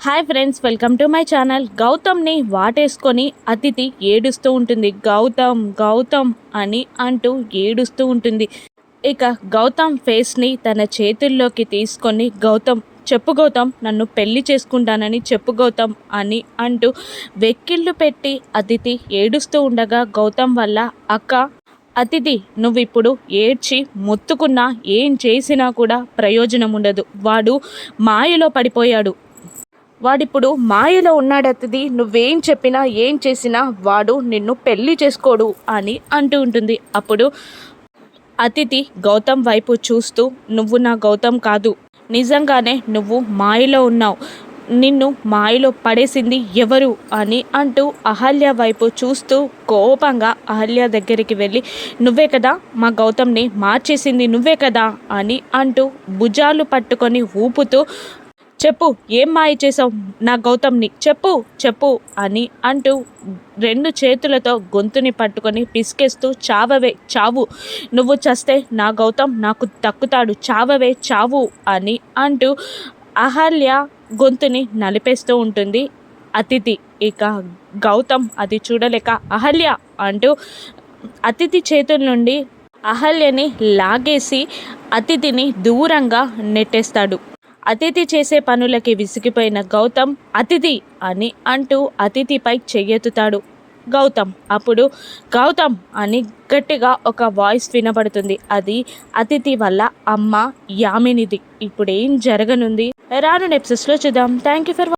Hi friends, welcome to my channel. గౌతమ్ని వాటేసుకొని అతిథి ఏడుస్తూ ఉంటుంది. గౌతమ్ గౌతమ్ అని అంటూ ఏడుస్తూ ఉంటుంది. ఇక గౌతమ్ ఫేస్ని తన చేతుల్లోకి తీసుకొని గౌతమ్ చెప్పు గౌతమ్, నన్ను పెళ్లి చేసుకుంటానని చెప్పు గౌతమ్ అని అంటూ వెక్కిళ్ళు పెట్టి అతిథి ఏడుస్తూ ఉండగా గౌతమ్ వల్ల అక్క, అతిథి నువ్విప్పుడు ఏడ్చి మొత్తుకున్నా ఏం చేసినా కూడా ప్రయోజనం ఉండదు. వాడు మాయలో పడిపోయాడు. వాడిప్పుడు మాయలో ఉన్నాడు అతిథి. నువ్వేం చెప్పినా ఏం చేసినా వాడు నిన్ను పెళ్లి చేసుకోడు అని అంటూ ఉంటుంది. అప్పుడు అతిథి గౌతమ్ వైపు చూస్తూ, నువ్వు నా గౌతమ్ కాదు, నిజంగానే నువ్వు మాయలో ఉన్నావు, నిన్ను మాయలో పడేసింది ఎవరు అని అంటూ అహల్య వైపు చూస్తూ కోపంగా అహల్య దగ్గరికి వెళ్ళి, నువ్వే కదా మా గౌతమ్ని మార్చేసింది, నువ్వే కదా అని అంటూ భుజాలు పట్టుకొని ఊపుతూ, చెప్పు, ఏం మాయ చేసావు నా గౌతమ్ని, చెప్పు చెప్పు అని అంటూ రెండు చేతులతో గొంతుని పట్టుకొని పిసికేస్తూ, చావవే చావు, నువ్వు చస్తే నా గౌతమ్ నాకు దక్కుతాడు, చావవే చావు అని అంటూ అహల్య గొంతుని నలిపేస్తూ ఉంటుంది అతిథి. ఇక గౌతమ్ అది చూడలేక అహల్య అంటూ అతిథి చేతుల నుండి అహల్యని లాగేసి అతిథిని దూరంగా నెట్టేస్తాడు. అతిథి చేసే పనులకి విసిగిపోయిన గౌతమ్ అతిథి అని అంటూ అతిథిపై చెయ్యెత్తుతాడు గౌతమ్. అప్పుడు గౌతమ్ అని గట్టిగా ఒక వాయిస్ వినబడుతుంది. అది అతిథి వల్ల అమ్మ యామినిది. ఇప్పుడేం జరగనుంది రాను ఎపిసోడ్స్లో చూద్దాం. Thank you for